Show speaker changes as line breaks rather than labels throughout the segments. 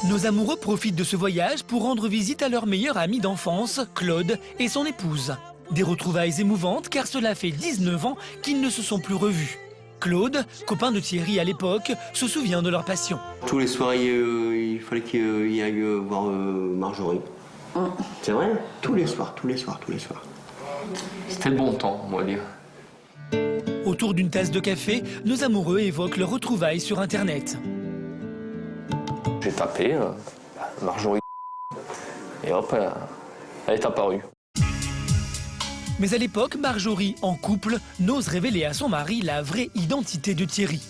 Nos amoureux profitent de ce voyage pour rendre visite à leur meilleur ami d'enfance, Claude, et son épouse. Des retrouvailles émouvantes car cela fait 19 ans qu'ils ne se sont plus revus. Claude, copain de Thierry à l'époque, se souvient de leur passion.
Tous les soirs, il fallait qu'il aille voir Marjorie. C'est vrai? Tous les soirs.
C'était le bon temps, on va dire.
Autour d'une tasse de café, nos amoureux évoquent leurs retrouvailles sur Internet.
J'ai tapé Marjorie et hop, elle est apparue.
Mais à l'époque, Marjorie, en couple, n'ose révéler à son mari la vraie identité de Thierry.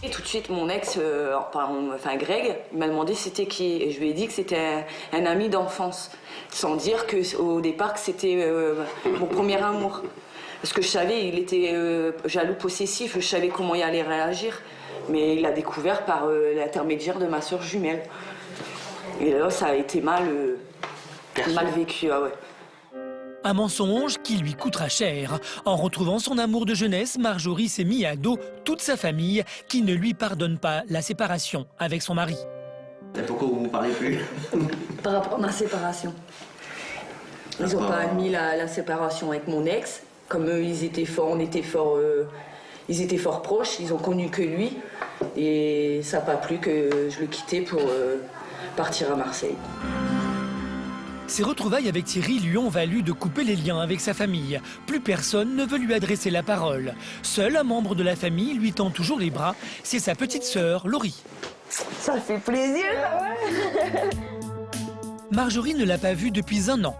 Et tout de suite, mon ex, Greg, il m'a demandé c'était qui. Et je lui ai dit que c'était un ami d'enfance. Sans dire qu'au départ, que c'était mon premier amour. Parce que je savais, il était jaloux possessif, je savais comment il allait réagir. Mais il l'a découvert par l'intermédiaire de ma sœur jumelle. Et là, ça a été mal vécu. Ah ouais.
Un mensonge qui lui coûtera cher. En retrouvant son amour de jeunesse, Marjorie s'est mis à dos toute sa famille qui ne lui pardonne pas la séparation avec son mari.
Pourquoi vous ne parlez plus?
Par rapport à ma séparation. Ils n'ont pas admis la séparation avec mon ex. Comme eux, ils étaient forts proches, ils ont connu que lui. Et ça n'a pas plu que je le quittais pour partir à Marseille.
Ses retrouvailles avec Thierry lui ont valu de couper les liens avec sa famille. Plus personne ne veut lui adresser la parole. Seul un membre de la famille lui tend toujours les bras, c'est sa petite sœur, Laurie.
Ça fait plaisir, ouais.
Marjorie ne l'a pas vu depuis 1 an.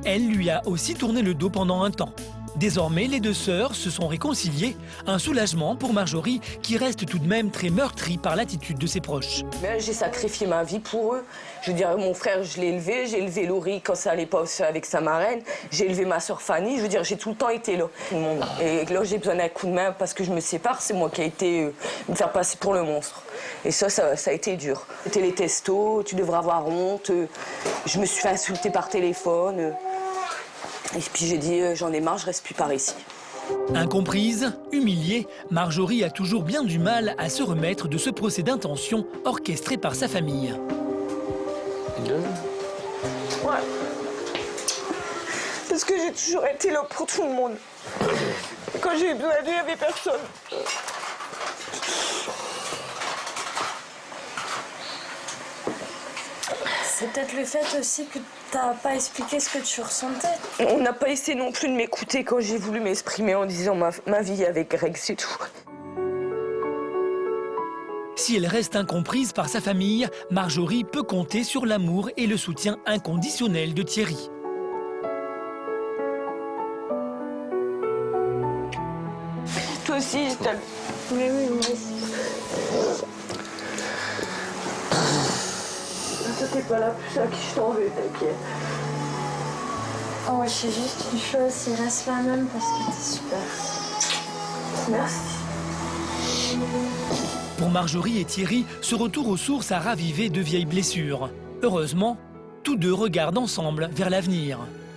Elle lui a aussi tourné le dos pendant un temps. Désormais, les deux sœurs se sont réconciliées. Un soulagement pour Marjorie, qui reste tout de même très meurtrie par l'attitude de ses proches.
J'ai sacrifié ma vie pour eux. Je veux dire, mon frère, je l'ai élevé. J'ai élevé Laurie quand ça allait pas avec sa marraine. J'ai élevé ma sœur Fanny. Je veux dire, j'ai tout le temps été là. Et là, j'ai besoin d'un coup de main parce que je me sépare. C'est moi qui ai été me faire passer pour le monstre. Et ça a été dur. C'était les testos, tu devrais avoir honte. Je me suis fait insulter par téléphone. Et puis j'ai dit, j'en ai marre, je reste plus par ici.
Incomprise, humiliée, Marjorie a toujours bien du mal à se remettre de ce procès d'intention orchestré par sa famille.
Ouais. Parce que j'ai toujours été là pour tout le monde. Et quand j'ai eu besoin d'eux, il n'y avait personne.
C'est peut-être le fait aussi que t'as pas expliqué ce que tu ressentais.
On n'a pas essayé non plus de m'écouter quand j'ai voulu m'exprimer en disant ma vie avec Greg, c'est tout.
Si elle reste incomprise par sa famille, Marjorie peut compter sur l'amour et le soutien inconditionnel de Thierry.
Toi aussi, t'as...
Oui, oui.
Ça, t'es pas là pour ça que je t'en veux, t'inquiète.
Oh, c'est juste une chose, il reste la même parce que t'es super.
Merci.
Pour Marjorie et Thierry, ce retour aux sources a ravivé de vieilles blessures. Heureusement, tous deux regardent ensemble vers l'avenir.